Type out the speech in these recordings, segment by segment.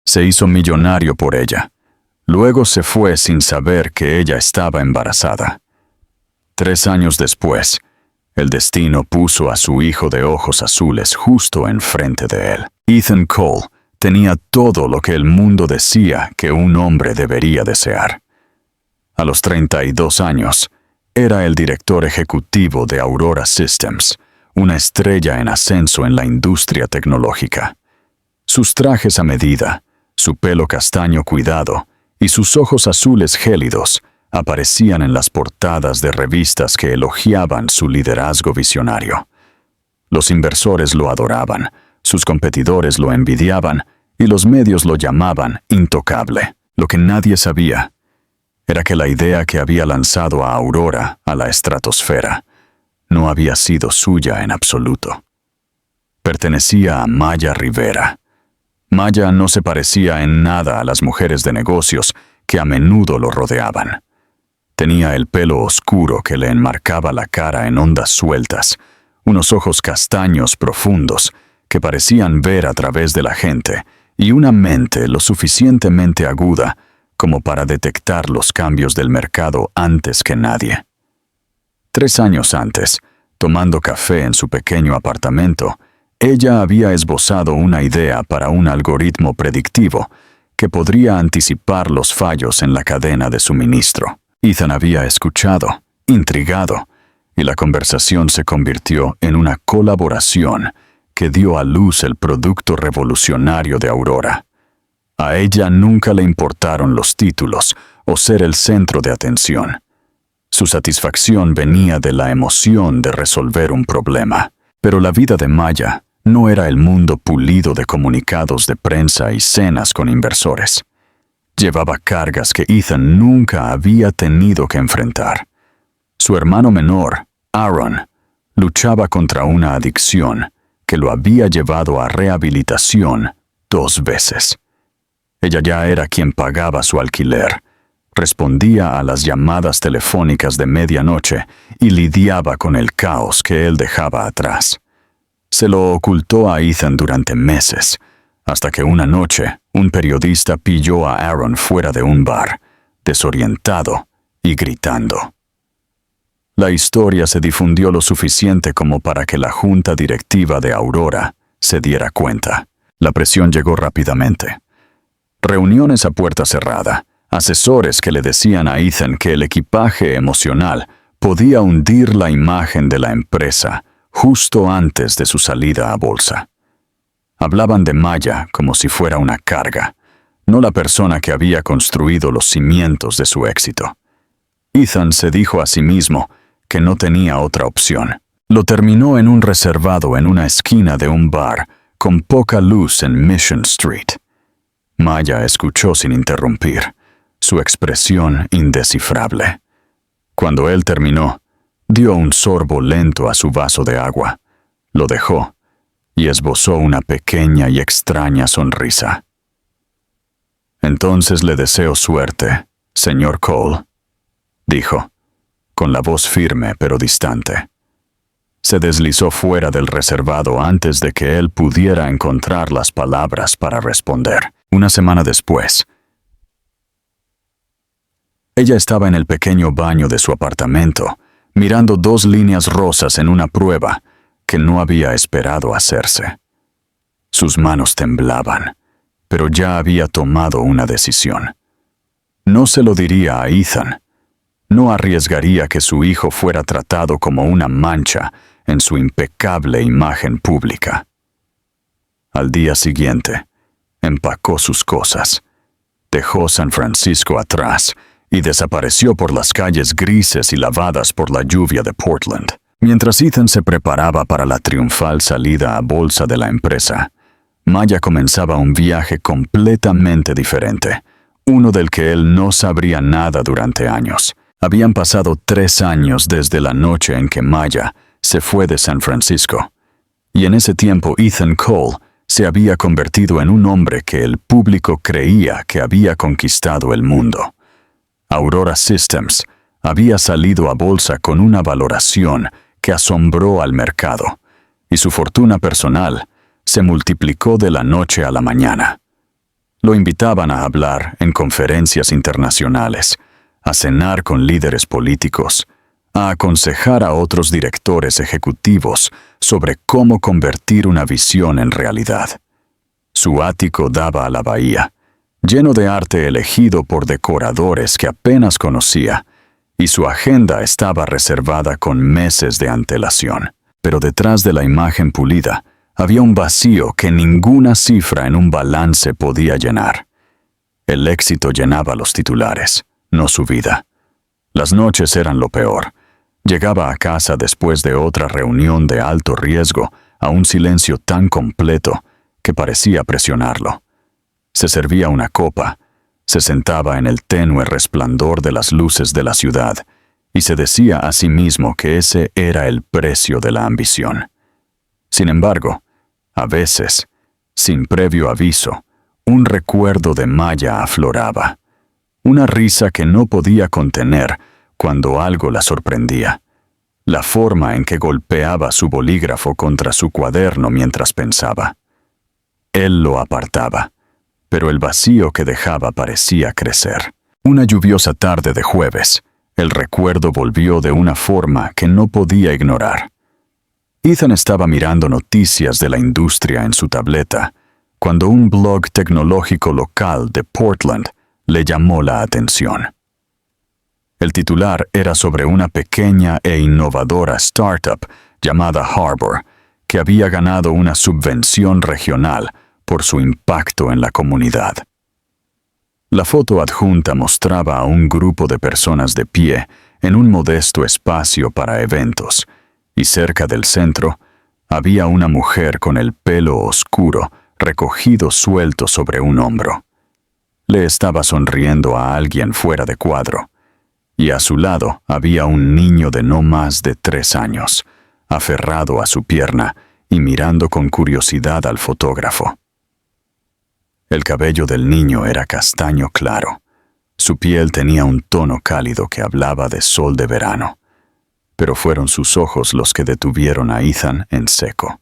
Se hizo millonario por ella. Luego se fue sin saber que ella estaba embarazada. 3 años después, el destino puso a su hijo de ojos azules justo enfrente de él. Ethan Cole tenía todo lo que el mundo decía que un hombre debería desear. A los 32 años, era el director ejecutivo de Aurora Systems, una estrella en ascenso en la industria tecnológica. Sus trajes a medida, su pelo castaño cuidado y sus ojos azules gélidos aparecían en las portadas de revistas que elogiaban su liderazgo visionario. Los inversores lo adoraban, sus competidores lo envidiaban y los medios lo llamaban intocable. Lo que nadie sabía era que la idea que había lanzado a Aurora a la estratosfera no había sido suya en absoluto. Pertenecía a Maya Rivera. Maya no se parecía en nada a las mujeres de negocios que a menudo lo rodeaban. Tenía el pelo oscuro que le enmarcaba la cara en ondas sueltas, unos ojos castaños profundos que parecían ver a través de la gente y una mente lo suficientemente aguda como para detectar los cambios del mercado antes que nadie. 3 años antes, tomando café en su pequeño apartamento, ella había esbozado una idea para un algoritmo predictivo que podría anticipar los fallos en la cadena de suministro. Ethan había escuchado, intrigado, y la conversación se convirtió en una colaboración que dio a luz el producto revolucionario de Aurora. A ella nunca le importaron los títulos o ser el centro de atención. Su satisfacción venía de la emoción de resolver un problema. Pero la vida de Maya no era el mundo pulido de comunicados de prensa y cenas con inversores. Llevaba cargas que Ethan nunca había tenido que enfrentar. Su hermano menor, Aaron, luchaba contra una adicción que lo había llevado a rehabilitación 2 veces. Ella ya era quien pagaba su alquiler, respondía a las llamadas telefónicas de medianoche y lidiaba con el caos que él dejaba atrás. Se lo ocultó a Ethan durante meses, hasta que una noche un periodista pilló a Aaron fuera de un bar, desorientado y gritando. La historia se difundió lo suficiente como para que la junta directiva de Aurora se diera cuenta. La presión llegó rápidamente. Reuniones a puerta cerrada, asesores que le decían a Ethan que el equipaje emocional podía hundir la imagen de la empresa justo antes de su salida a bolsa. Hablaban de Maya como si fuera una carga, no la persona que había construido los cimientos de su éxito. Ethan se dijo a sí mismo que no tenía otra opción. Lo terminó en un reservado en una esquina de un bar con poca luz en Mission Street. Maya escuchó sin interrumpir, su expresión indescifrable. Cuando él terminó, dio un sorbo lento a su vaso de agua, lo dejó y esbozó una pequeña y extraña sonrisa. «Entonces le deseo suerte, señor Cole», dijo, con la voz firme pero distante. Se deslizó fuera del reservado antes de que él pudiera encontrar las palabras para responder. Una semana después, ella estaba en el pequeño baño de su apartamento, mirando 2 líneas rosas en una prueba que no había esperado hacerse. Sus manos temblaban, pero ya había tomado una decisión. No se lo diría a Ethan. No arriesgaría que su hijo fuera tratado como una mancha en su impecable imagen pública. Al día siguiente, empacó sus cosas, dejó San Francisco atrás y desapareció por las calles grises y lavadas por la lluvia de Portland. Mientras Ethan se preparaba para la triunfal salida a bolsa de la empresa, Maya comenzaba un viaje completamente diferente, uno del que él no sabría nada durante años. Habían pasado 3 años desde la noche en que Maya se fue de San Francisco, y en ese tiempo Ethan Cole se había convertido en un hombre que el público creía que había conquistado el mundo. Aurora Systems había salido a bolsa con una valoración que asombró al mercado, y su fortuna personal se multiplicó de la noche a la mañana. Lo invitaban a hablar en conferencias internacionales, a cenar con líderes políticos, a aconsejar a otros directores ejecutivos sobre cómo convertir una visión en realidad. Su ático daba a la bahía, lleno de arte elegido por decoradores que apenas conocía, y su agenda estaba reservada con meses de antelación. Pero detrás de la imagen pulida había un vacío que ninguna cifra en un balance podía llenar. El éxito llenaba los titulares, no su vida. Las noches eran lo peor. Llegaba a casa después de otra reunión de alto riesgo a un silencio tan completo que parecía presionarlo. Se servía una copa, se sentaba en el tenue resplandor de las luces de la ciudad y se decía a sí mismo que ese era el precio de la ambición. Sin embargo, a veces, sin previo aviso, un recuerdo de Maya afloraba, una risa que no podía contener cuando algo la sorprendía, la forma en que golpeaba su bolígrafo contra su cuaderno mientras pensaba. Él lo apartaba, pero el vacío que dejaba parecía crecer. Una lluviosa tarde de jueves, el recuerdo volvió de una forma que no podía ignorar. Ethan estaba mirando noticias de la industria en su tableta, cuando un blog tecnológico local de Portland le llamó la atención. El titular era sobre una pequeña e innovadora startup llamada Harbor, que había ganado una subvención regional por su impacto en la comunidad. La foto adjunta mostraba a un grupo de personas de pie en un modesto espacio para eventos, y cerca del centro había una mujer con el pelo oscuro recogido suelto sobre un hombro. Le estaba sonriendo a alguien fuera de cuadro, y a su lado había un niño de no más de 3 años, aferrado a su pierna y mirando con curiosidad al fotógrafo. El cabello del niño era castaño claro. Su piel tenía un tono cálido que hablaba de sol de verano, pero fueron sus ojos los que detuvieron a Ethan en seco.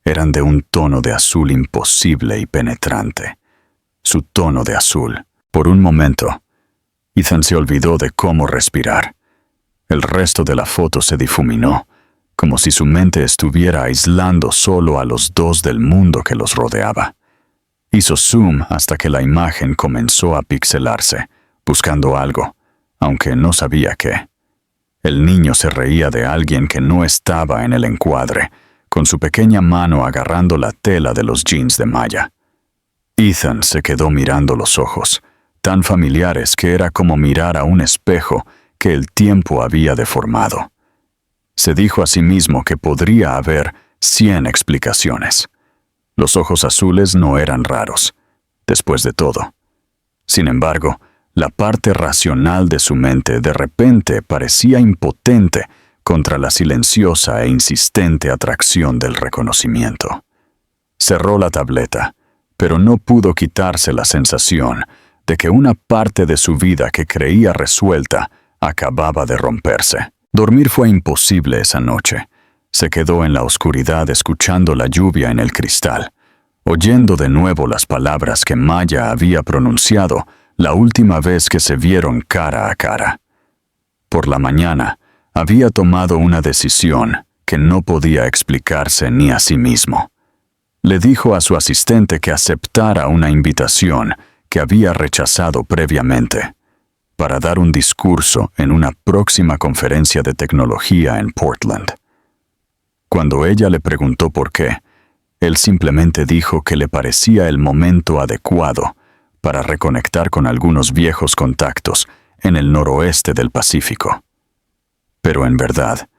Eran de un tono de azul imposible y penetrante. Su tono de azul. Por un momento, Ethan se olvidó de cómo respirar. El resto de la foto se difuminó, como si su mente estuviera aislando solo a los dos del mundo que los rodeaba. Hizo zoom hasta que la imagen comenzó a pixelarse, buscando algo, aunque no sabía qué. El niño se reía de alguien que no estaba en el encuadre, con su pequeña mano agarrando la tela de los jeans de Maya. Ethan se quedó mirando los ojos, tan familiares que era como mirar a un espejo que el tiempo había deformado. Se dijo a sí mismo que podría haber 100 explicaciones. Los ojos azules no eran raros, después de todo. Sin embargo, la parte racional de su mente de repente parecía impotente contra la silenciosa e insistente atracción del reconocimiento. Cerró la tableta, pero no pudo quitarse la sensación de que una parte de su vida que creía resuelta acababa de romperse. Dormir fue imposible esa noche. Se quedó en la oscuridad escuchando la lluvia en el cristal, oyendo de nuevo las palabras que Maya había pronunciado la última vez que se vieron cara a cara. Por la mañana, había tomado una decisión que no podía explicarse ni a sí mismo. Le dijo a su asistente que aceptara una invitación que había rechazado previamente, para dar un discurso en una próxima conferencia de tecnología en Portland. Cuando ella le preguntó por qué, él simplemente dijo que le parecía el momento adecuado para reconectar con algunos viejos contactos en el noroeste del Pacífico. Pero en verdad,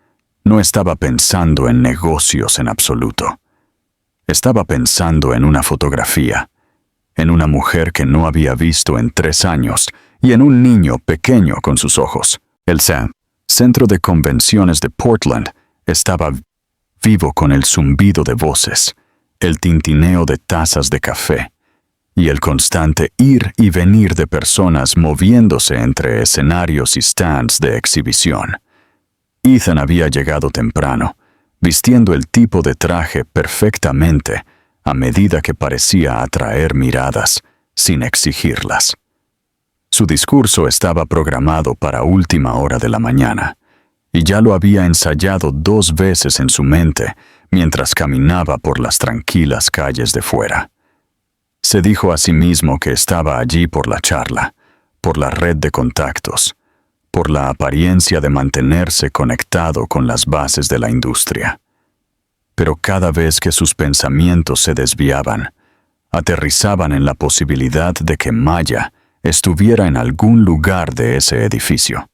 no estaba pensando en negocios en absoluto. Estaba pensando en una fotografía, en una mujer que no había visto en 3 años y en un niño pequeño con sus ojos. El Centro de Convenciones de Portland estaba vivo con el zumbido de voces, el tintineo de tazas de café y el constante ir y venir de personas moviéndose entre escenarios y stands de exhibición. Ethan había llegado temprano, vistiendo el tipo de traje perfectamente, a medida que parecía atraer miradas sin exigirlas. Su discurso estaba programado para última hora de la mañana, y ya lo había ensayado 2 veces en su mente mientras caminaba por las tranquilas calles de fuera. Se dijo a sí mismo que estaba allí por la charla, por la red de contactos, por la apariencia de mantenerse conectado con las bases de la industria. Pero cada vez que sus pensamientos se desviaban, aterrizaban en la posibilidad de que Maya estuviera en algún lugar de ese edificio.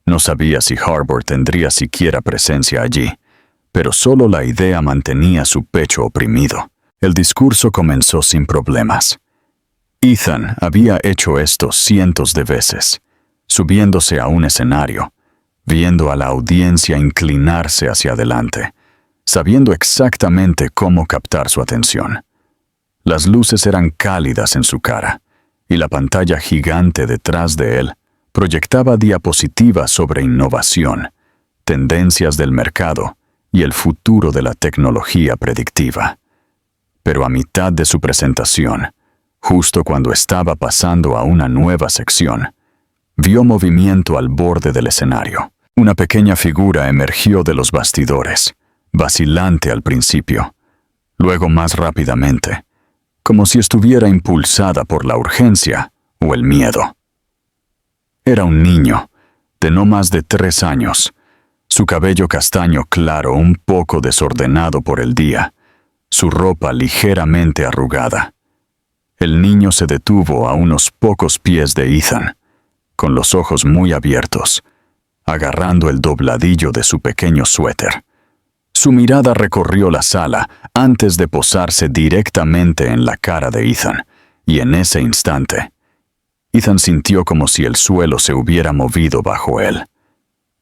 No sabía si Harbour tendría siquiera presencia allí, pero solo la idea mantenía su pecho oprimido. El discurso comenzó sin problemas. Ethan había hecho esto cientos de veces, subiéndose a un escenario, viendo a la audiencia inclinarse hacia adelante, sabiendo exactamente cómo captar su atención. Las luces eran cálidas en su cara, y la pantalla gigante detrás de él proyectaba diapositivas sobre innovación, tendencias del mercado y el futuro de la tecnología predictiva. Pero a mitad de su presentación, justo cuando estaba pasando a una nueva sección, vio movimiento al borde del escenario. Una pequeña figura emergió de los bastidores, vacilante al principio, luego más rápidamente, como si estuviera impulsada por la urgencia o el miedo. Era un niño, de no más de 3 años, su cabello castaño claro un poco desordenado por el día, su ropa ligeramente arrugada. El niño se detuvo a unos pocos pies de Ethan, con los ojos muy abiertos, agarrando el dobladillo de su pequeño suéter. Su mirada recorrió la sala antes de posarse directamente en la cara de Ethan, y en ese instante, Ethan sintió como si el suelo se hubiera movido bajo él.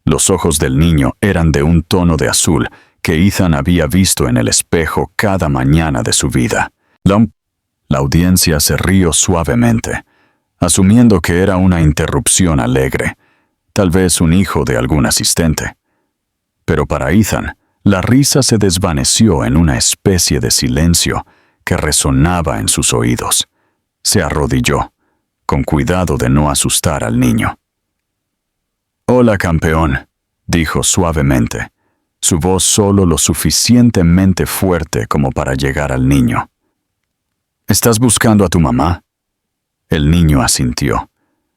Los ojos del niño eran de un tono de azul que Ethan había visto en el espejo cada mañana de su vida. La audiencia se rió suavemente, asumiendo que era una interrupción alegre, tal vez un hijo de algún asistente. Pero para Ethan, la risa se desvaneció en una especie de silencio que resonaba en sus oídos. Se arrodilló, con cuidado de no asustar al niño. «Hola, campeón», dijo suavemente, su voz solo lo suficientemente fuerte como para llegar al niño. «¿Estás buscando a tu mamá?» El niño asintió,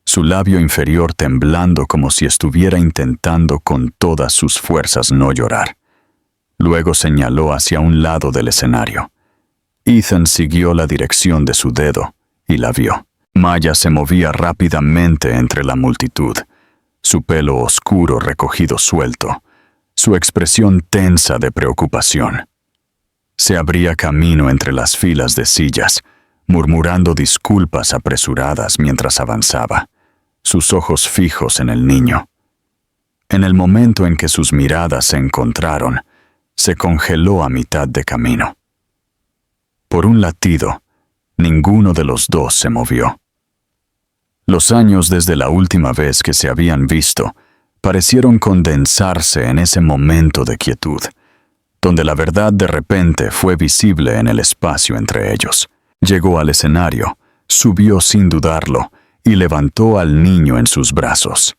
su labio inferior temblando como si estuviera intentando con todas sus fuerzas no llorar. Luego señaló hacia un lado del escenario. Ethan siguió la dirección de su dedo y la vio. Maya se movía rápidamente entre la multitud, su pelo oscuro recogido suelto, su expresión tensa de preocupación. Se abría camino entre las filas de sillas, murmurando disculpas apresuradas mientras avanzaba, sus ojos fijos en el niño. En el momento en que sus miradas se encontraron, se congeló a mitad de camino. Por un latido, ninguno de los dos se movió. Los años desde la última vez que se habían visto parecieron condensarse en ese momento de quietud, donde la verdad de repente fue visible en el espacio entre ellos. Llegó al escenario, subió sin dudarlo y levantó al niño en sus brazos.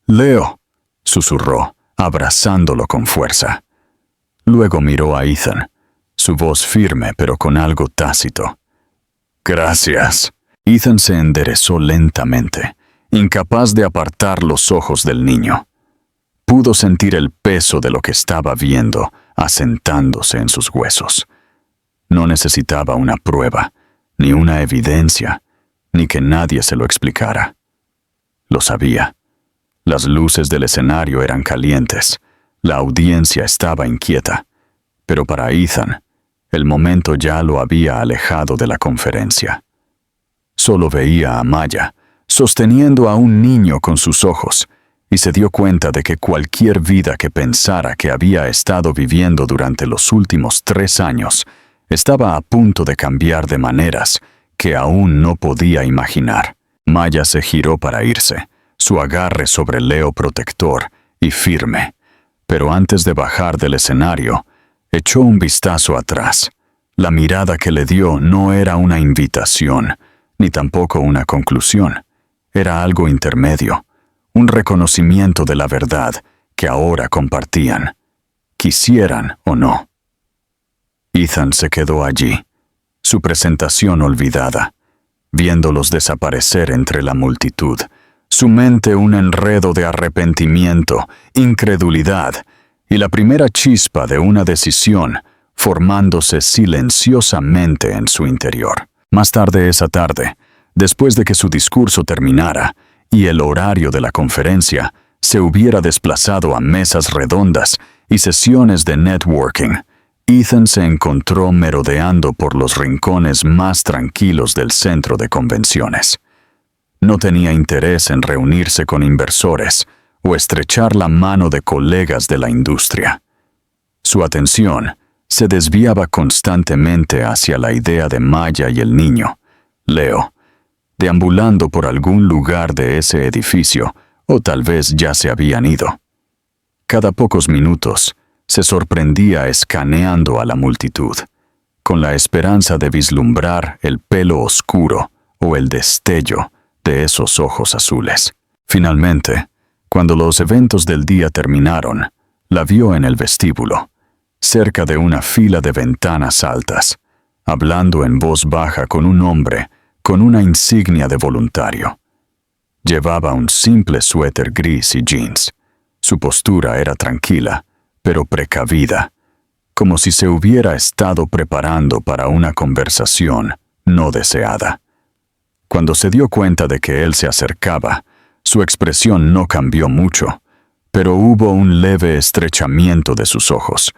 «Leo», susurró, abrazándolo con fuerza. Luego miró a Ethan, su voz firme pero con algo tácito. «Gracias». Ethan se enderezó lentamente, incapaz de apartar los ojos del niño. Pudo sentir el peso de lo que estaba viendo asentándose en sus huesos. No necesitaba una prueba, ni una evidencia, ni que nadie se lo explicara. Lo sabía. Las luces del escenario eran calientes, la audiencia estaba inquieta, pero para Ethan, el momento ya lo había alejado de la conferencia. Solo veía a Maya, sosteniendo a un niño con sus ojos, y se dio cuenta de que cualquier vida que pensara que había estado viviendo durante los últimos 3 años estaba a punto de cambiar de maneras que aún no podía imaginar. Maya se giró para irse, su agarre sobre Leo protector y firme, pero antes de bajar del escenario, echó un vistazo atrás. La mirada que le dio no era una invitación, ni tampoco una conclusión. Era algo intermedio, un reconocimiento de la verdad que ahora compartían, quisieran o no. Ethan se quedó allí, su presentación olvidada, viéndolos desaparecer entre la multitud, su mente un enredo de arrepentimiento, incredulidad y la primera chispa de una decisión formándose silenciosamente en su interior. Más tarde esa tarde, después de que su discurso terminara y el horario de la conferencia se hubiera desplazado a mesas redondas y sesiones de networking, Ethan se encontró merodeando por los rincones más tranquilos del centro de convenciones. No tenía interés en reunirse con inversores o estrechar la mano de colegas de la industria. Su atención se desviaba constantemente hacia la idea de Maya y el niño, Leo, deambulando por algún lugar de ese edificio, o tal vez ya se habían ido. Cada pocos minutos se sorprendía escaneando a la multitud, con la esperanza de vislumbrar el pelo oscuro o el destello de esos ojos azules. Finalmente, cuando los eventos del día terminaron, la vio en el vestíbulo, cerca de una fila de ventanas altas, hablando en voz baja con un hombre con una insignia de voluntario. Llevaba un simple suéter gris y jeans. Su postura era tranquila, pero precavida, como si se hubiera estado preparando para una conversación no deseada. Cuando se dio cuenta de que él se acercaba, su expresión no cambió mucho, pero hubo un leve estrechamiento de sus ojos,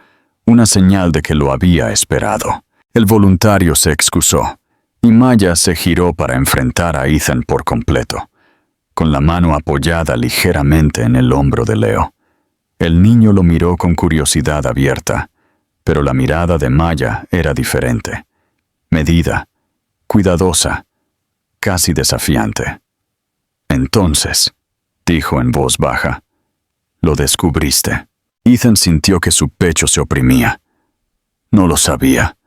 una señal de que lo había esperado. El voluntario se excusó, y Maya se giró para enfrentar a Ethan por completo, con la mano apoyada ligeramente en el hombro de Leo. El niño lo miró con curiosidad abierta, pero la mirada de Maya era diferente, medida, cuidadosa, casi desafiante. «Entonces», dijo en voz baja, «lo descubriste». Ethan sintió que su pecho se oprimía. «No lo sabía»,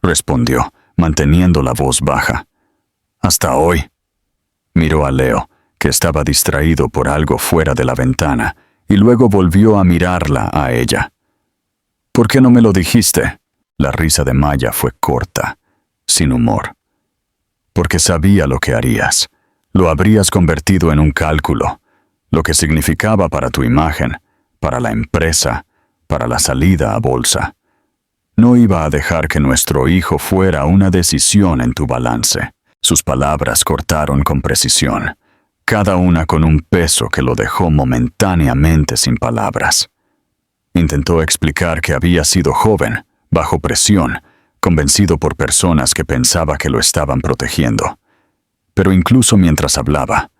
respondió, manteniendo la voz baja. «Hasta hoy». Miró a Leo, que estaba distraído por algo fuera de la ventana, y luego volvió a mirarla a ella. «¿Por qué no me lo dijiste?» La risa de Maya fue corta, sin humor. «Porque sabía lo que harías. Lo habrías convertido en un cálculo, lo que significaba para tu imagen, para la empresa, para la salida a bolsa. No iba a dejar que nuestro hijo fuera una decisión en tu balance». Sus palabras cortaron con precisión, cada una con un peso que lo dejó momentáneamente sin palabras. Intentó explicar que había sido joven, bajo presión, convencido por personas que pensaba que lo estaban protegiendo. Pero incluso mientras hablaba,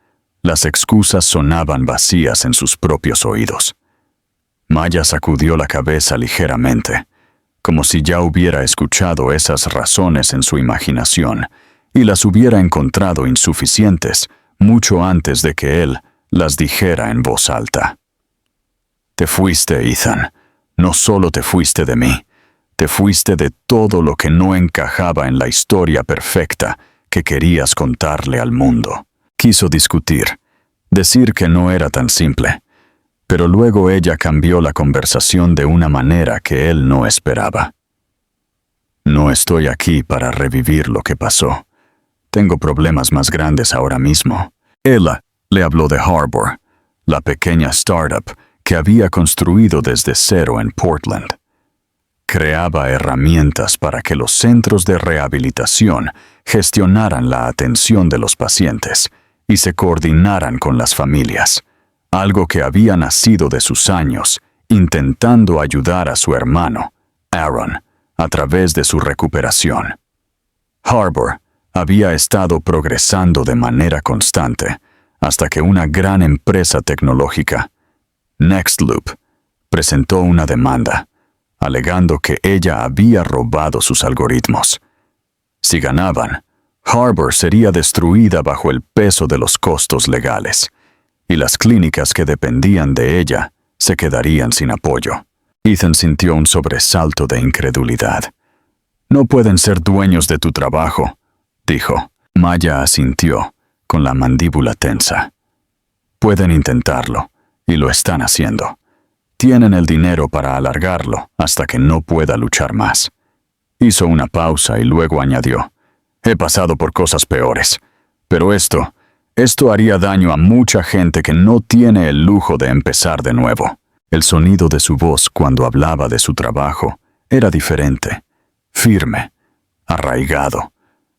las excusas sonaban vacías en sus propios oídos. Maya sacudió la cabeza ligeramente, como si ya hubiera escuchado esas razones en su imaginación y las hubiera encontrado insuficientes mucho antes de que él las dijera en voz alta. «Te fuiste, Ethan. No solo te fuiste de mí, te fuiste de todo lo que no encajaba en la historia perfecta que querías contarle al mundo». Quiso discutir, decir que no era tan simple, pero luego ella cambió la conversación de una manera que él no esperaba. «No estoy aquí para revivir lo que pasó. Tengo problemas más grandes ahora mismo». Él le habló de Harbor, la pequeña startup que había construido desde cero en Portland. Creaba herramientas para que los centros de rehabilitación gestionaran la atención de los pacientes y se coordinaran con las familias, algo que había nacido de sus años intentando ayudar a su hermano, Aaron, a través de su recuperación. Harbor había estado progresando de manera constante hasta que una gran empresa tecnológica, Nextloop, presentó una demanda, alegando que ella había robado sus algoritmos. Si ganaban, Harbor sería destruida bajo el peso de los costos legales, y las clínicas que dependían de ella se quedarían sin apoyo. Ethan sintió un sobresalto de incredulidad. «No pueden ser dueños de tu trabajo», dijo. Maya asintió, con la mandíbula tensa. Pueden intentarlo, y lo están haciendo. Tienen el dinero para alargarlo hasta que no pueda luchar más. Hizo una pausa y luego añadió, he pasado por cosas peores, pero esto haría daño a mucha gente que no tiene el lujo de empezar de nuevo. El sonido de su voz cuando hablaba de su trabajo era diferente, firme, arraigado,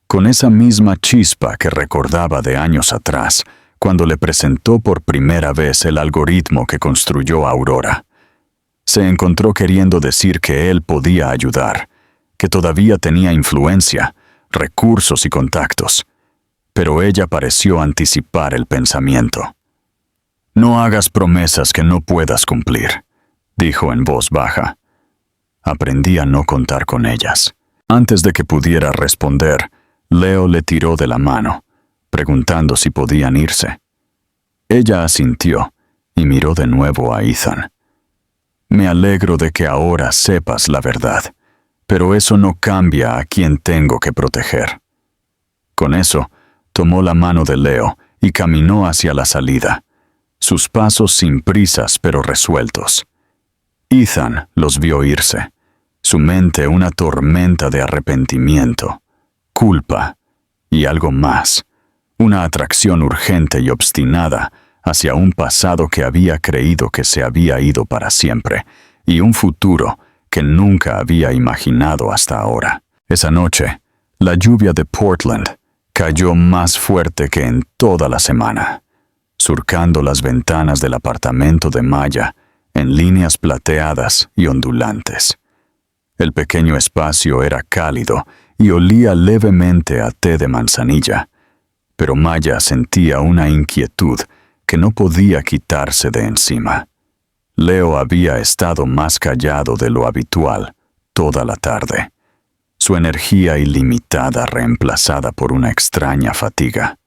con esa misma chispa que recordaba de años atrás, cuando le presentó por primera vez el algoritmo que construyó Aurora. Se encontró queriendo decir que él podía ayudar, que todavía tenía influencia, recursos y contactos, pero ella pareció anticipar el pensamiento. No hagas promesas que no puedas cumplir, dijo en voz baja. Aprendí a no contar con ellas. Antes de que pudiera responder, Leo le tiró de la mano, preguntando si podían irse. Ella asintió y miró de nuevo a Ethan. Me alegro de que ahora sepas la verdad, pero eso no cambia a quien tengo que proteger. Con eso, tomó la mano de Leo y caminó hacia la salida, sus pasos sin prisas pero resueltos. Ethan los vio irse, su mente una tormenta de arrepentimiento, culpa y algo más, una atracción urgente y obstinada hacia un pasado que había creído que se había ido para siempre y un futuro que nunca había imaginado hasta ahora. Esa noche, la lluvia de Portland cayó más fuerte que en toda la semana, surcando las ventanas del apartamento de Maya en líneas plateadas y ondulantes. El pequeño espacio era cálido y olía levemente a té de manzanilla, pero Maya sentía una inquietud que no podía quitarse de encima. Leo había estado más callado de lo habitual toda la tarde, su energía ilimitada reemplazada por una extraña fatiga.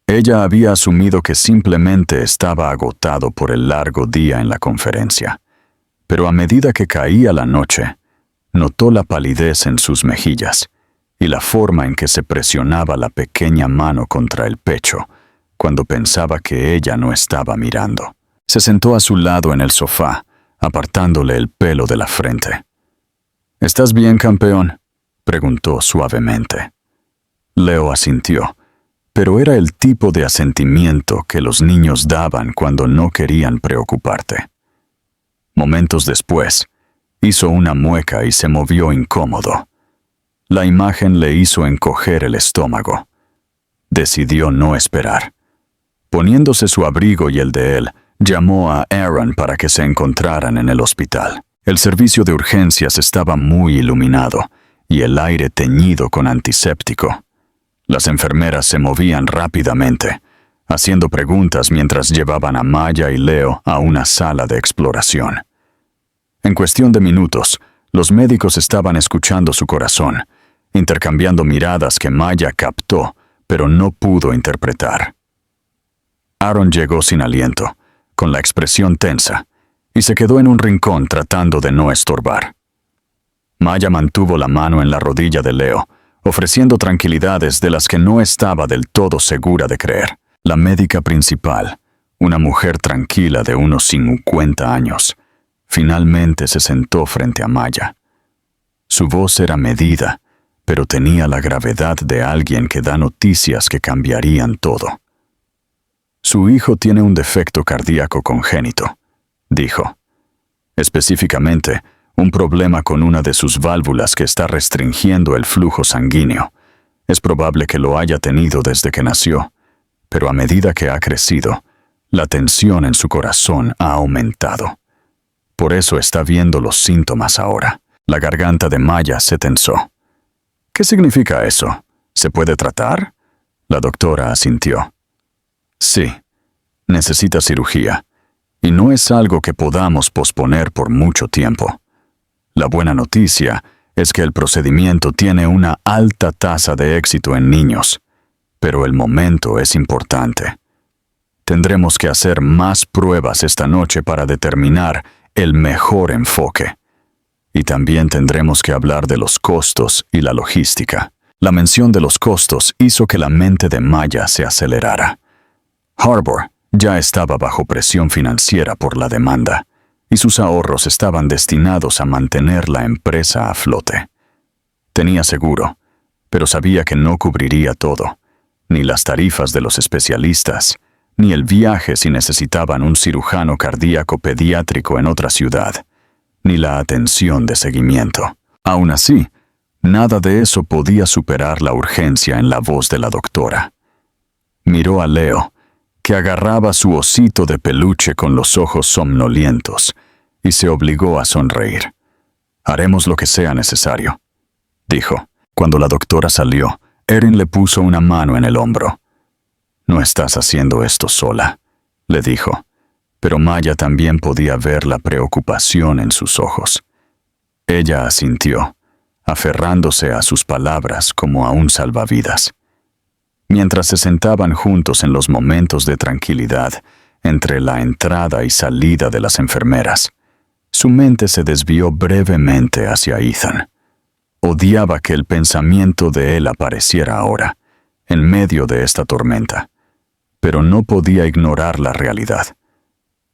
Ella había asumido que simplemente estaba agotado por el largo día en la conferencia, pero a medida que caía la noche, notó la palidez en sus mejillas y la forma en que se presionaba la pequeña mano contra el pecho cuando pensaba que ella no estaba mirando. Se sentó a su lado en el sofá, apartándole el pelo de la frente. ¿Estás bien, campeón?, preguntó suavemente. Leo asintió, pero era el tipo de asentimiento que los niños daban cuando no querían preocuparte. Momentos después, hizo una mueca y se movió incómodo. La imagen le hizo encoger el estómago. Decidió no esperar. Poniéndose su abrigo y el de él, llamó a Aaron para que se encontraran en el hospital. El servicio de urgencias estaba muy iluminado y el aire teñido con antiséptico. Las enfermeras se movían rápidamente, haciendo preguntas mientras llevaban a Maya y Leo a una sala de exploración. En cuestión de minutos, los médicos estaban escuchando su corazón, intercambiando miradas que Maya captó, pero no pudo interpretar. Aaron llegó sin aliento, con la expresión tensa, y se quedó en un rincón tratando de no estorbar. Maya mantuvo la mano en la rodilla de Leo, ofreciendo tranquilidades de las que no estaba del todo segura de creer. La médica principal, una mujer tranquila de unos 50 años, finalmente se sentó frente a Maya. Su voz era medida, pero tenía la gravedad de alguien que da noticias que cambiarían todo. Su hijo tiene un defecto cardíaco congénito, dijo. Específicamente, un problema con una de sus válvulas que está restringiendo el flujo sanguíneo. Es probable que lo haya tenido desde que nació, pero a medida que ha crecido, la tensión en su corazón ha aumentado. Por eso está viendo los síntomas ahora. La garganta de Maya se tensó. ¿Qué significa eso? ¿Se puede tratar? La doctora asintió. Sí, necesita cirugía, y no es algo que podamos posponer por mucho tiempo. La buena noticia es que el procedimiento tiene una alta tasa de éxito en niños, pero el momento es importante. Tendremos que hacer más pruebas esta noche para determinar el mejor enfoque. Y también tendremos que hablar de los costos y la logística. La mención de los costos hizo que la mente de Maya se acelerara. Harbour ya estaba bajo presión financiera por la demanda, y sus ahorros estaban destinados a mantener la empresa a flote. Tenía seguro, pero sabía que no cubriría todo, ni las tarifas de los especialistas, ni el viaje si necesitaban un cirujano cardíaco pediátrico en otra ciudad, ni la atención de seguimiento. Aún así, nada de eso podía superar la urgencia en la voz de la doctora. Miró a Leo, que agarraba su osito de peluche con los ojos somnolientos, y se obligó a sonreír. «Haremos lo que sea necesario», dijo. Cuando la doctora salió, Erin le puso una mano en el hombro. «No estás haciendo esto sola», le dijo, pero Maya también podía ver la preocupación en sus ojos. Ella asintió, aferrándose a sus palabras como a un salvavidas. Mientras se sentaban juntos en los momentos de tranquilidad, entre la entrada y salida de las enfermeras, su mente se desvió brevemente hacia Ethan. Odiaba que el pensamiento de él apareciera ahora, en medio de esta tormenta, pero no podía ignorar la realidad.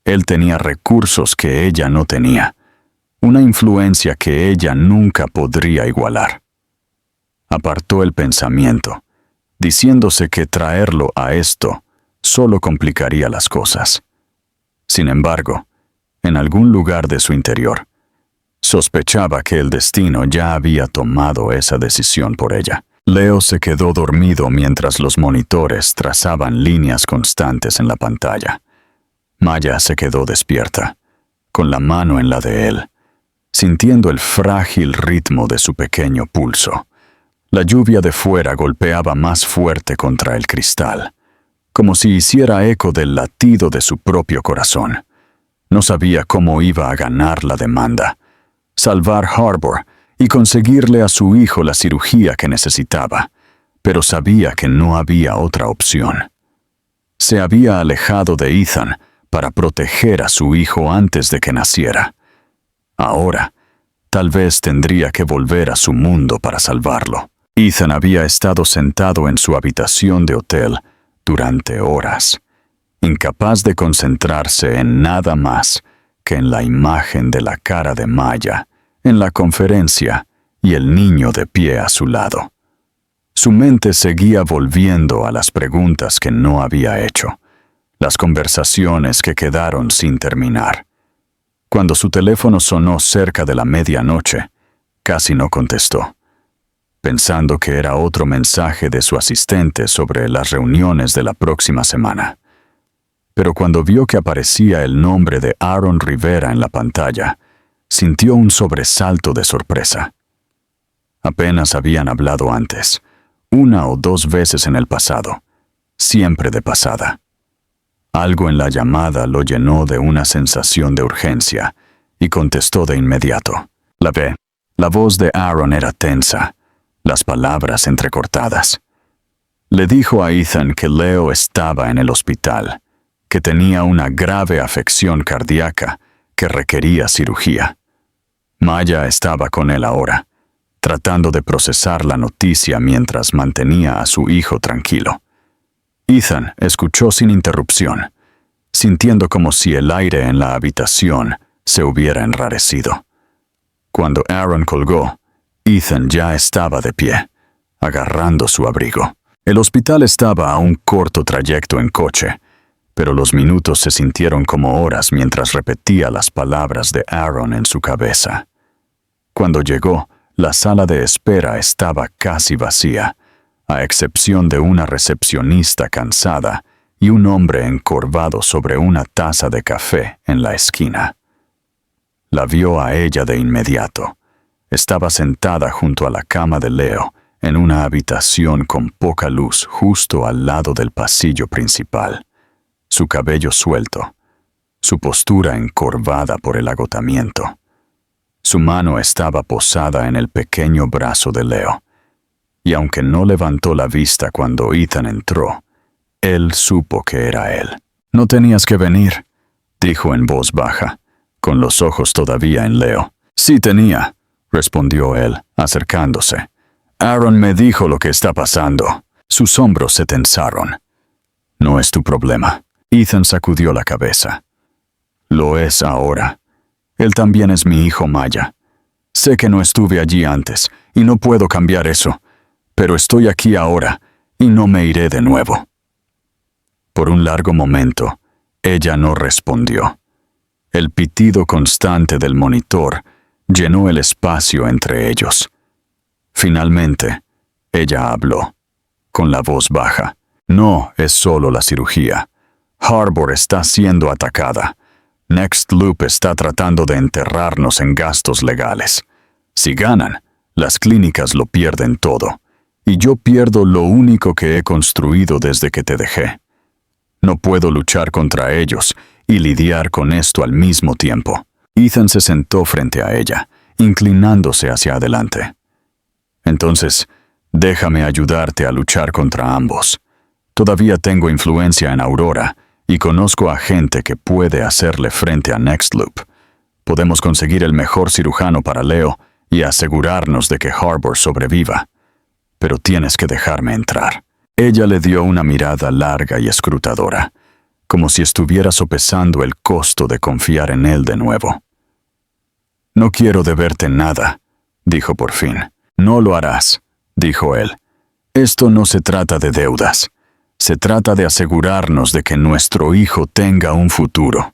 Él tenía recursos que ella no tenía, una influencia que ella nunca podría igualar. Apartó el pensamiento, diciéndose que traerlo a esto solo complicaría las cosas. Sin embargo, en algún lugar de su interior, sospechaba que el destino ya había tomado esa decisión por ella. Leo se quedó dormido mientras los monitores trazaban líneas constantes en la pantalla. Maya se quedó despierta, con la mano en la de él, sintiendo el frágil ritmo de su pequeño pulso. La lluvia de fuera golpeaba más fuerte contra el cristal, como si hiciera eco del latido de su propio corazón. No sabía cómo iba a ganar la demanda, salvar Harbour y conseguirle a su hijo la cirugía que necesitaba, pero sabía que no había otra opción. Se había alejado de Ethan para proteger a su hijo antes de que naciera. Ahora, tal vez tendría que volver a su mundo para salvarlo. Ethan había estado sentado en su habitación de hotel durante horas, incapaz de concentrarse en nada más que en la imagen de la cara de Maya en la conferencia y el niño de pie a su lado. Su mente seguía volviendo a las preguntas que no había hecho, las conversaciones que quedaron sin terminar. Cuando su teléfono sonó cerca de la medianoche, casi no contestó, pensando que era otro mensaje de su asistente sobre las reuniones de la próxima semana. Pero cuando vio que aparecía el nombre de Aaron Rivera en la pantalla, sintió un sobresalto de sorpresa. Apenas habían hablado antes, 1 o 2 veces en el pasado, siempre de pasada. Algo en la llamada lo llenó de una sensación de urgencia y contestó de inmediato. La voz de Aaron era tensa, las palabras entrecortadas. Le dijo a Ethan que Leo estaba en el hospital, que tenía una grave afección cardíaca que requería cirugía. Maya estaba con él ahora, tratando de procesar la noticia mientras mantenía a su hijo tranquilo. Ethan escuchó sin interrupción, sintiendo como si el aire en la habitación se hubiera enrarecido. Cuando Aaron colgó, Ethan ya estaba de pie, agarrando su abrigo. El hospital estaba a un corto trayecto en coche, pero los minutos se sintieron como horas mientras repetía las palabras de Aaron en su cabeza. Cuando llegó, la sala de espera estaba casi vacía, a excepción de una recepcionista cansada y un hombre encorvado sobre una taza de café en la esquina. La vio a ella de inmediato. Estaba sentada junto a la cama de Leo, en una habitación con poca luz justo al lado del pasillo principal. Su cabello suelto, su postura encorvada por el agotamiento. Su mano estaba posada en el pequeño brazo de Leo, y aunque no levantó la vista cuando Ethan entró, él supo que era él. «No tenías que venir», dijo en voz baja, con los ojos todavía en Leo. «Sí tenía», respondió él, acercándose. Aaron me dijo lo que está pasando. Sus hombros se tensaron. No es tu problema. Ethan sacudió la cabeza. Lo es ahora. Él también es mi hijo Maya. Sé que no estuve allí antes y no puedo cambiar eso, pero estoy aquí ahora y no me iré de nuevo. Por un largo momento, ella no respondió. El pitido constante del monitor llenó el espacio entre ellos. Finalmente, ella habló, con la voz baja. No es solo la cirugía. Harbor está siendo atacada. Next Loop está tratando de enterrarnos en gastos legales. Si ganan, las clínicas lo pierden todo, y yo pierdo lo único que he construido desde que te dejé. No puedo luchar contra ellos y lidiar con esto al mismo tiempo. Ethan se sentó frente a ella, inclinándose hacia adelante. Entonces, déjame ayudarte a luchar contra ambos. Todavía tengo influencia en Aurora y conozco a gente que puede hacerle frente a Next Loop. Podemos conseguir el mejor cirujano para Leo y asegurarnos de que Harbor sobreviva. Pero tienes que dejarme entrar. Ella le dio una mirada larga y escrutadora, como si estuviera sopesando el costo de confiar en él de nuevo. No quiero deberte nada, dijo por fin. No lo harás, dijo él. Esto no se trata de deudas. Se trata de asegurarnos de que nuestro hijo tenga un futuro.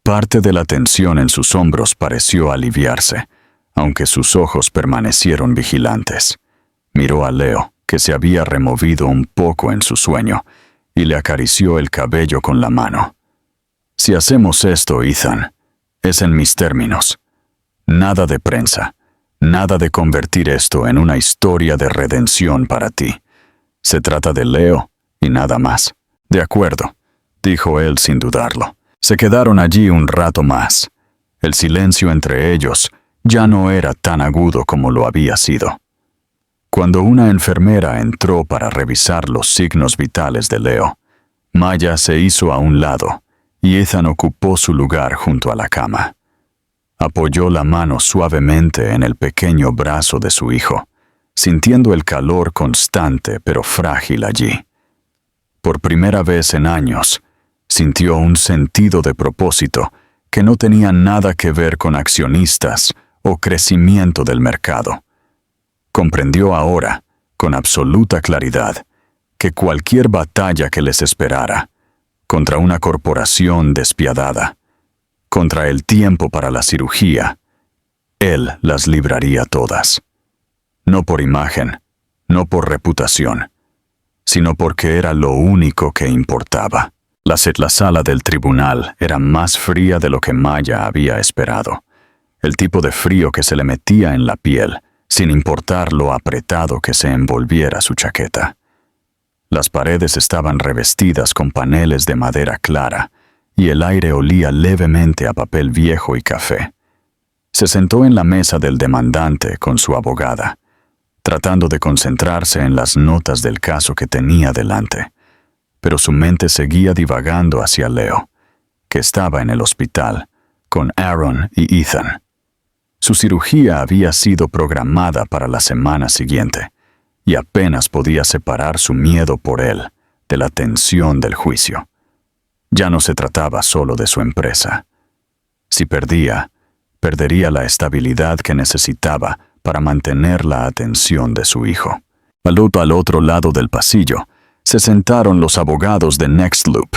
Parte de la tensión en sus hombros pareció aliviarse, aunque sus ojos permanecieron vigilantes. Miró a Leo, que se había removido un poco en su sueño, y le acarició el cabello con la mano. Si hacemos esto, Ethan, es en mis términos. Nada de prensa, nada de convertir esto en una historia de redención para ti. Se trata de Leo y nada más. De acuerdo, dijo él sin dudarlo. Se quedaron allí un rato más. El silencio entre ellos ya no era tan agudo como lo había sido. Cuando una enfermera entró para revisar los signos vitales de Leo, Maya se hizo a un lado y Ethan ocupó su lugar junto a la cama. Apoyó la mano suavemente en el pequeño brazo de su hijo, sintiendo el calor constante pero frágil allí. Por primera vez en años, sintió un sentido de propósito que no tenía nada que ver con accionistas o crecimiento del mercado. Comprendió ahora, con absoluta claridad, que cualquier batalla que les esperara, contra una corporación despiadada, contra el tiempo para la cirugía, él las libraría todas. No por imagen, no por reputación, sino porque era lo único que importaba. La sala del tribunal era más fría de lo que Maya había esperado. El tipo de frío que se le metía en la piel, sin importar lo apretado que se envolviera su chaqueta. Las paredes estaban revestidas con paneles de madera clara, y el aire olía levemente a papel viejo y café. Se sentó en la mesa del demandante con su abogada, tratando de concentrarse en las notas del caso que tenía delante, pero su mente seguía divagando hacia Leo, que estaba en el hospital, con Aaron y Ethan. Su cirugía había sido programada para la semana siguiente, y apenas podía separar su miedo por él de la tensión del juicio. Ya no se trataba solo de su empresa. Si perdía, perdería la estabilidad que necesitaba para mantener la atención de su hijo. Al otro lado del pasillo, se sentaron los abogados de Next Loop,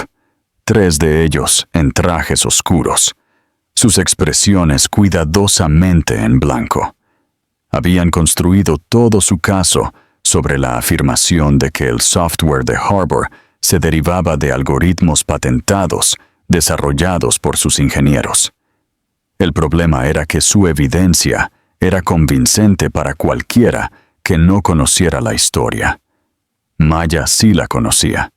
3 de ellos en trajes oscuros, sus expresiones cuidadosamente en blanco. Habían construido todo su caso sobre la afirmación de que el software de Harbor se derivaba de algoritmos patentados desarrollados por sus ingenieros. El problema era que su evidencia era convincente para cualquiera que no conociera la historia. Maya sí la conocía.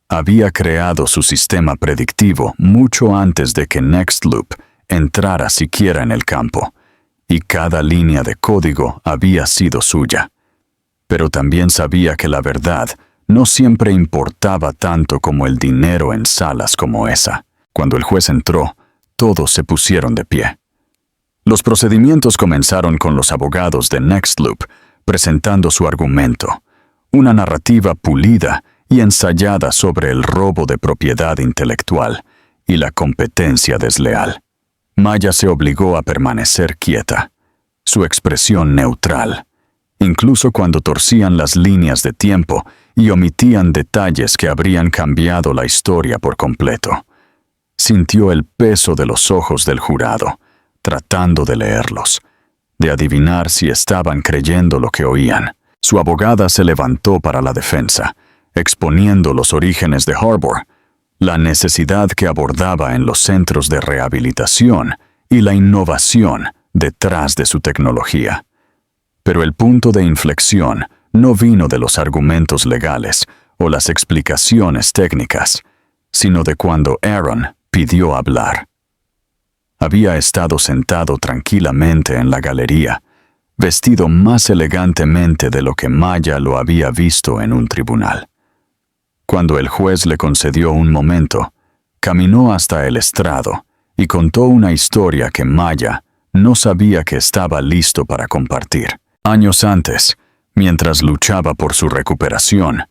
Había creado su sistema predictivo mucho antes de que Next Loop entrara siquiera en el campo, y cada línea de código había sido suya. Pero también sabía que la verdad no siempre importaba tanto como el dinero en salas como esa. Cuando el juez entró, todos se pusieron de pie. Los procedimientos comenzaron con los abogados de Next Loop presentando su argumento, una narrativa pulida y ensayada sobre el robo de propiedad intelectual y la competencia desleal. Maya se obligó a permanecer quieta, su expresión neutral, incluso cuando torcían las líneas de tiempo y omitían detalles que habrían cambiado la historia por completo. Sintió el peso de los ojos del jurado, tratando de leerlos, de adivinar si estaban creyendo lo que oían. Su abogada se levantó para la defensa, exponiendo los orígenes de Harbor, la necesidad que abordaba en los centros de rehabilitación y la innovación detrás de su tecnología. Pero el punto de inflexión no vino de los argumentos legales o las explicaciones técnicas, sino de cuando Aaron pidió hablar. Había estado sentado tranquilamente en la galería, vestido más elegantemente de lo que Maya lo había visto en un tribunal. Cuando el juez le concedió un momento, caminó hasta el estrado y contó una historia que Maya no sabía que estaba listo para compartir. Años antes, mientras luchaba por su recuperación,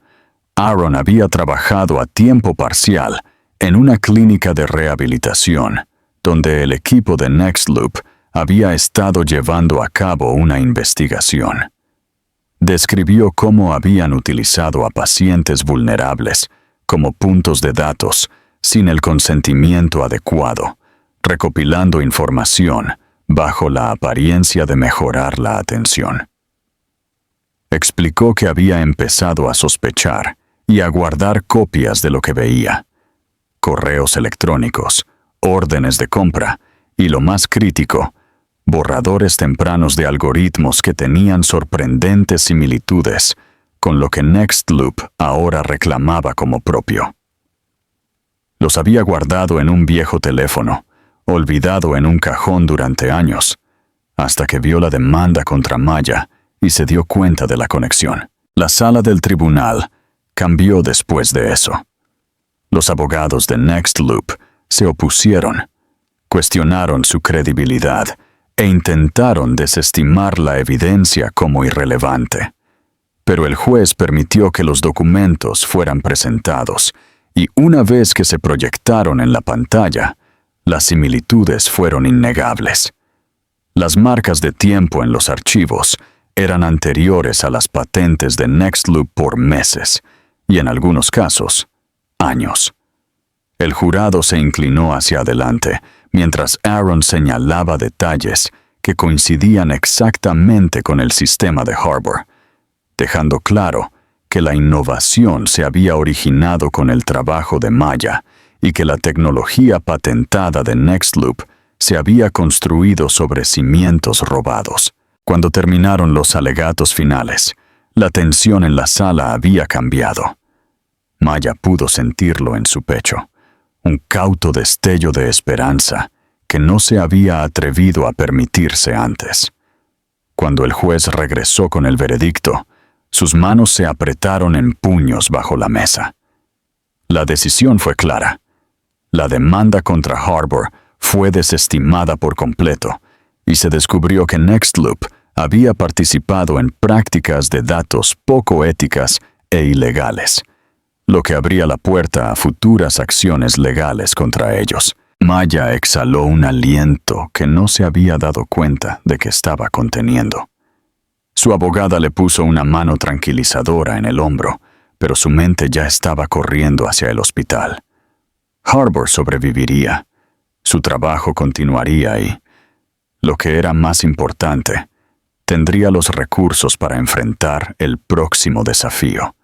Aaron había trabajado a tiempo parcial en una clínica de rehabilitación, donde el equipo de Nextloop había estado llevando a cabo una investigación. Describió cómo habían utilizado a pacientes vulnerables como puntos de datos sin el consentimiento adecuado, recopilando información bajo la apariencia de mejorar la atención. Explicó que había empezado a sospechar y a guardar copias de lo que veía: correos electrónicos, órdenes de compra y, lo más crítico, borradores tempranos de algoritmos que tenían sorprendentes similitudes con lo que Nextloop ahora reclamaba como propio. Los había guardado en un viejo teléfono, olvidado en un cajón durante años, hasta que vio la demanda contra Maya y se dio cuenta de la conexión. La sala del tribunal cambió después de eso. Los abogados de Nextloop se opusieron, cuestionaron su credibilidad e intentaron desestimar la evidencia como irrelevante. Pero el juez permitió que los documentos fueran presentados, y una vez que se proyectaron en la pantalla, las similitudes fueron innegables. Las marcas de tiempo en los archivos eran anteriores a las patentes de Nextloop por meses, y en algunos casos, años. El jurado se inclinó hacia adelante, mientras Aaron señalaba detalles que coincidían exactamente con el sistema de Harbor, dejando claro que la innovación se había originado con el trabajo de Maya y que la tecnología patentada de Nextloop se había construido sobre cimientos robados. Cuando terminaron los alegatos finales, la tensión en la sala había cambiado. Maya pudo sentirlo en su pecho, un cauto destello de esperanza que no se había atrevido a permitirse antes. Cuando el juez regresó con el veredicto, sus manos se apretaron en puños bajo la mesa. La decisión fue clara. La demanda contra Harbor fue desestimada por completo y se descubrió que Nextloop había participado en prácticas de datos poco éticas e ilegales, lo que abría la puerta a futuras acciones legales contra ellos. Maya exhaló un aliento que no se había dado cuenta de que estaba conteniendo. Su abogada le puso una mano tranquilizadora en el hombro, pero su mente ya estaba corriendo hacia el hospital. Harbor sobreviviría, su trabajo continuaría y, lo que era más importante, tendría los recursos para enfrentar el próximo desafío: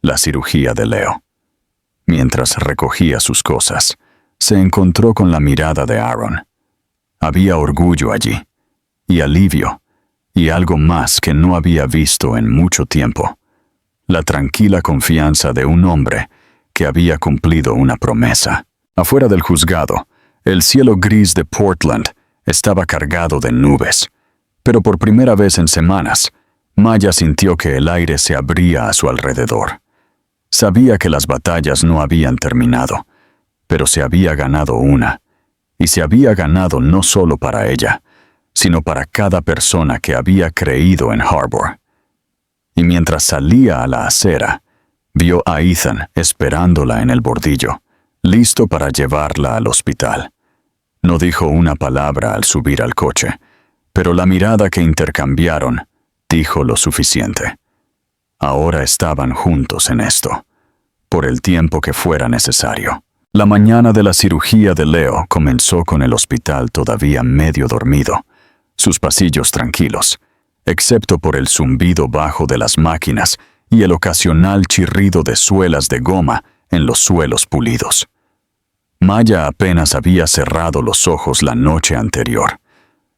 la cirugía de Leo. Mientras recogía sus cosas, se encontró con la mirada de Aaron. Había orgullo allí, y alivio, y algo más que no había visto en mucho tiempo: la tranquila confianza de un hombre que había cumplido una promesa. Afuera del juzgado, el cielo gris de Portland estaba cargado de nubes, pero por primera vez en semanas, Maya sintió que el aire se abría a su alrededor. Sabía que las batallas no habían terminado, pero se había ganado una, y se había ganado no solo para ella, sino para cada persona que había creído en Harbor. y mientras salía a la acera, vio a Ethan esperándola en el bordillo, listo para llevarla al hospital. No dijo una palabra al subir al coche, pero la mirada que intercambiaron dijo lo suficiente. Ahora estaban juntos en esto, por el tiempo que fuera necesario. La mañana de la cirugía de Leo comenzó con el hospital todavía medio dormido, sus pasillos tranquilos, excepto por el zumbido bajo de las máquinas y el ocasional chirrido de suelas de goma en los suelos pulidos. Maya apenas había cerrado los ojos la noche anterior,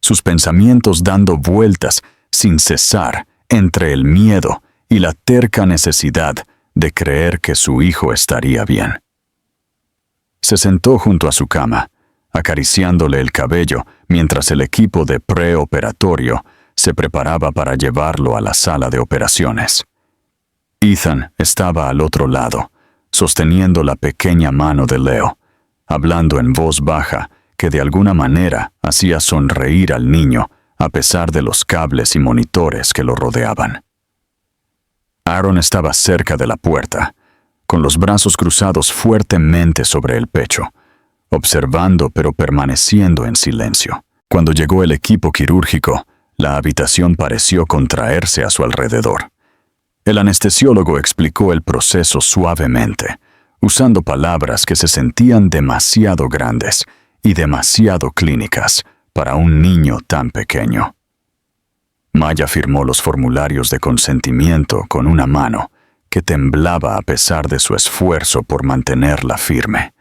sus pensamientos dando vueltas sin cesar entre el miedo y la terca necesidad de creer que su hijo estaría bien. Se sentó junto a su cama, acariciándole el cabello mientras el equipo de preoperatorio se preparaba para llevarlo a la sala de operaciones. Ethan estaba al otro lado, sosteniendo la pequeña mano de Leo, hablando en voz baja que de alguna manera hacía sonreír al niño a pesar de los cables y monitores que lo rodeaban. Aaron estaba cerca de la puerta, con los brazos cruzados fuertemente sobre el pecho, observando pero permaneciendo en silencio. Cuando llegó el equipo quirúrgico, la habitación pareció contraerse a su alrededor. El anestesiólogo explicó el proceso suavemente, usando palabras que se sentían demasiado grandes y demasiado clínicas para un niño tan pequeño. Maya firmó los formularios de consentimiento con una mano que temblaba a pesar de su esfuerzo por mantenerla firme.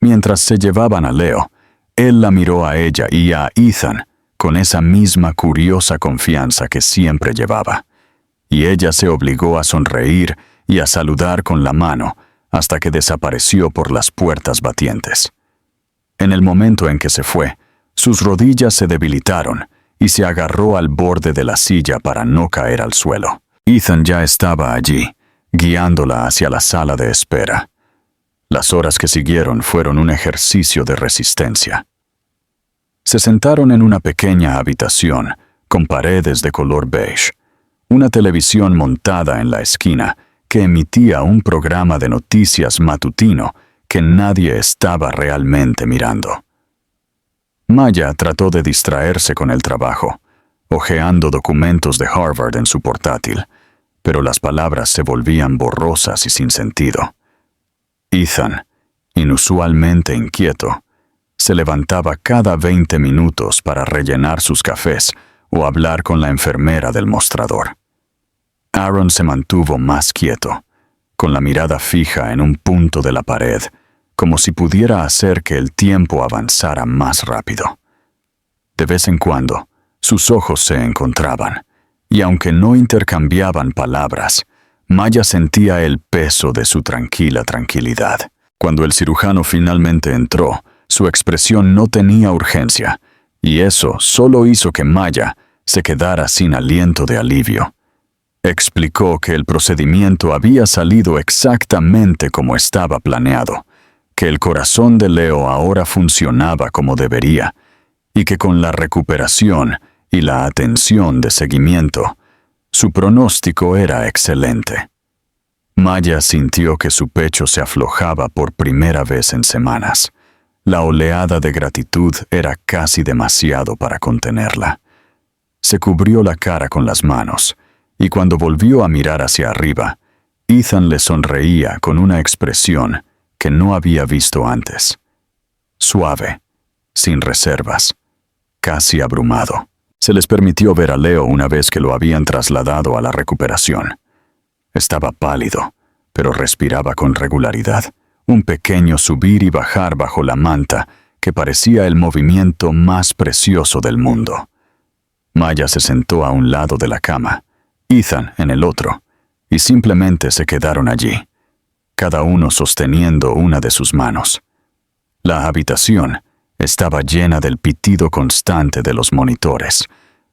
Mientras se llevaban a Leo, él la miró a ella y a Ethan con esa misma curiosa confianza que siempre llevaba, y ella se obligó a sonreír y a saludar con la mano hasta que desapareció por las puertas batientes. En el momento en que se fue, sus rodillas se debilitaron y se agarró al borde de la silla para no caer al suelo. Ethan ya estaba allí, guiándola hacia la sala de espera. Las horas que siguieron fueron un ejercicio de resistencia. Se sentaron en una pequeña habitación con paredes de color beige, una televisión montada en la esquina que emitía un programa de noticias matutino que nadie estaba realmente mirando. Maya trató de distraerse con el trabajo, hojeando documentos de Harvard en su portátil, pero las palabras se volvían borrosas y sin sentido. Ethan, inusualmente inquieto, se levantaba cada 20 minutos para rellenar sus cafés o hablar con la enfermera del mostrador. Aaron se mantuvo más quieto, con la mirada fija en un punto de la pared, como si pudiera hacer que el tiempo avanzara más rápido. De vez en cuando, sus ojos se encontraban, y aunque no intercambiaban palabras, Maya sentía el peso de su tranquila tranquilidad. Cuando el cirujano finalmente entró, su expresión no tenía urgencia, y eso solo hizo que Maya se quedara sin aliento de alivio. Explicó que el procedimiento había salido exactamente como estaba planeado, que el corazón de Leo ahora funcionaba como debería, y que con la recuperación y la atención de seguimiento, su pronóstico era excelente. Maya sintió que su pecho se aflojaba por primera vez en semanas. La oleada de gratitud era casi demasiado para contenerla. Se cubrió la cara con las manos, y cuando volvió a mirar hacia arriba, Ethan le sonreía con una expresión que no había visto antes. Suave, sin reservas, casi abrumado. Se les permitió ver a Leo una vez que lo habían trasladado a la recuperación. Estaba pálido, pero respiraba con regularidad, un pequeño subir y bajar bajo la manta que parecía el movimiento más precioso del mundo. Maya se sentó a un lado de la cama, Ethan en el otro, y simplemente se quedaron allí, cada uno sosteniendo una de sus manos. La habitación estaba llena del pitido constante de los monitores,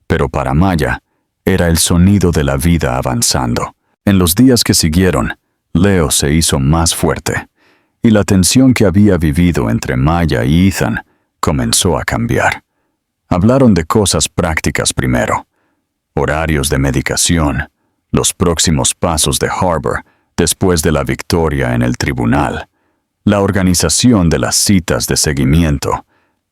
pero para Maya era el sonido de la vida avanzando. En los días que siguieron, Leo se hizo más fuerte, y la tensión que había vivido entre Maya y Ethan comenzó a cambiar. Hablaron de cosas prácticas primero: horarios de medicación, los próximos pasos de Harbour después de la victoria en el tribunal, la organización de las citas de seguimiento,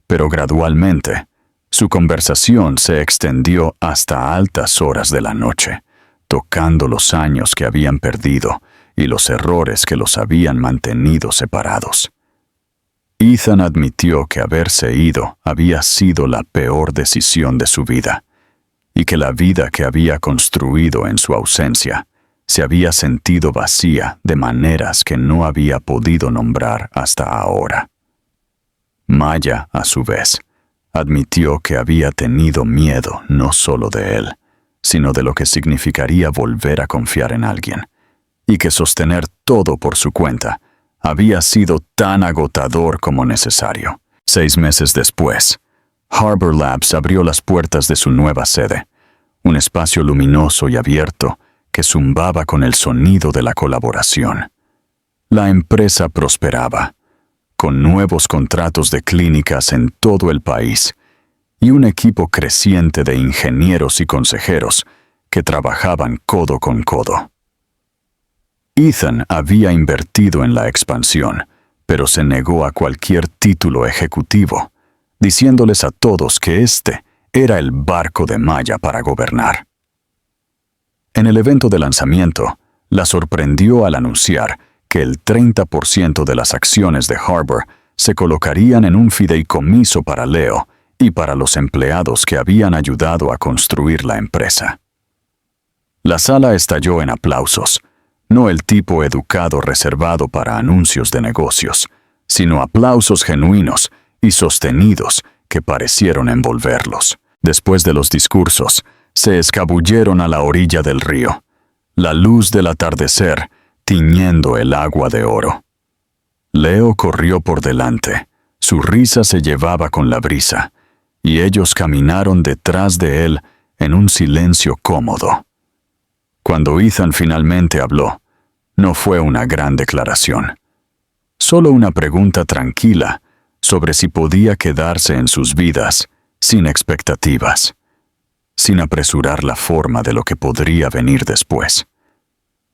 pero gradualmente, su conversación se extendió hasta altas horas de la noche, tocando los años que habían perdido y los errores que los habían mantenido separados. Ethan admitió que haberse ido había sido la peor decisión de su vida, y que la vida que había construido en su ausencia se había sentido vacía de maneras que no había podido nombrar hasta ahora. Maya, a su vez, admitió que había tenido miedo no solo de él, sino de lo que significaría volver a confiar en alguien, y que sostener todo por su cuenta había sido tan agotador como necesario. 6 meses después, Harbour Labs abrió las puertas de su nueva sede, un espacio luminoso y abierto que zumbaba con el sonido de la colaboración. La empresa prosperaba, con nuevos contratos de clínicas en todo el país y un equipo creciente de ingenieros y consejeros que trabajaban codo con codo. Ethan había invertido en la expansión, pero se negó a cualquier título ejecutivo, diciéndoles a todos que este era el barco de Maya para gobernar. En el evento de lanzamiento, la sorprendió al anunciar que el 30% de las acciones de Harbour se colocarían en un fideicomiso para Leo y para los empleados que habían ayudado a construir la empresa. La sala estalló en aplausos, no el tipo educado reservado para anuncios de negocios, sino aplausos genuinos y sostenidos que parecieron envolverlos. Después de los discursos, se escabulleron a la orilla del río, la luz del atardecer tiñendo el agua de oro. Leo corrió por delante, su risa se llevaba con la brisa, y ellos caminaron detrás de él en un silencio cómodo. Cuando Ethan finalmente habló, no fue una gran declaración, solo una pregunta tranquila sobre si podía quedarse en sus vidas sin expectativas, sin apresurar la forma de lo que podría venir después.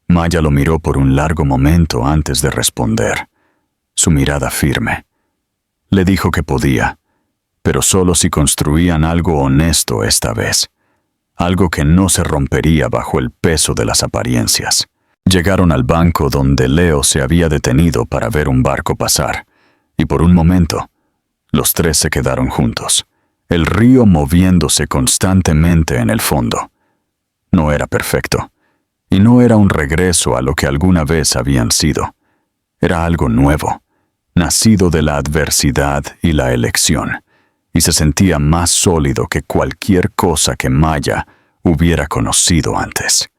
Maya lo miró por un largo momento antes de responder, su mirada firme. Le dijo que podía, pero solo si construían algo honesto esta vez, algo que no se rompería bajo el peso de las apariencias. Llegaron al banco donde Leo se había detenido para ver un barco pasar, y por un momento, los tres se quedaron juntos, el río moviéndose constantemente en el fondo. No era perfecto, y no era un regreso a lo que alguna vez habían sido. Era algo nuevo, nacido de la adversidad y la elección, y se sentía más sólido que cualquier cosa que Maya hubiera conocido antes.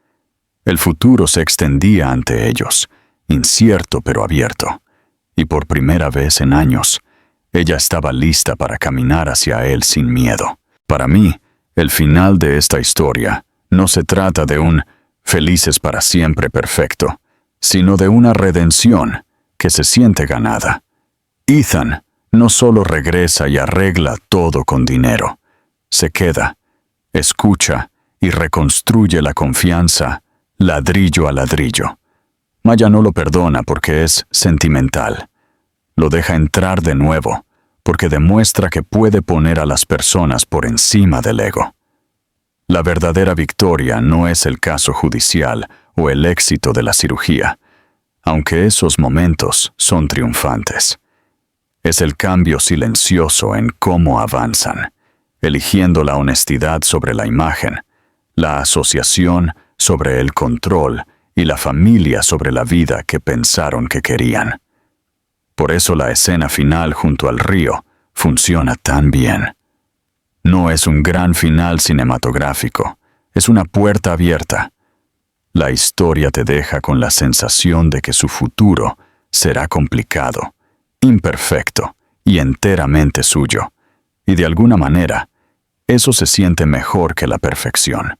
El futuro se extendía ante ellos, incierto pero abierto, y por primera vez en años, ella estaba lista para caminar hacia él sin miedo. Para mí, el final de esta historia no se trata de un felices para siempre perfecto, sino de una redención que se siente ganada. Ethan no solo regresa y arregla todo con dinero, se queda, escucha y reconstruye la confianza ladrillo a ladrillo. Maya no lo perdona porque es sentimental. Lo deja entrar de nuevo porque demuestra que puede poner a las personas por encima del ego. La verdadera victoria no es el caso judicial o el éxito de la cirugía, aunque esos momentos son triunfantes. Es el cambio silencioso en cómo avanzan, eligiendo la honestidad sobre la imagen, la asociación sobre el control y la familia sobre la vida que pensaron que querían. Por eso la escena final junto al río funciona tan bien. No es un gran final cinematográfico, es una puerta abierta. La historia te deja con la sensación de que su futuro será complicado, imperfecto y enteramente suyo, y de alguna manera, eso se siente mejor que la perfección.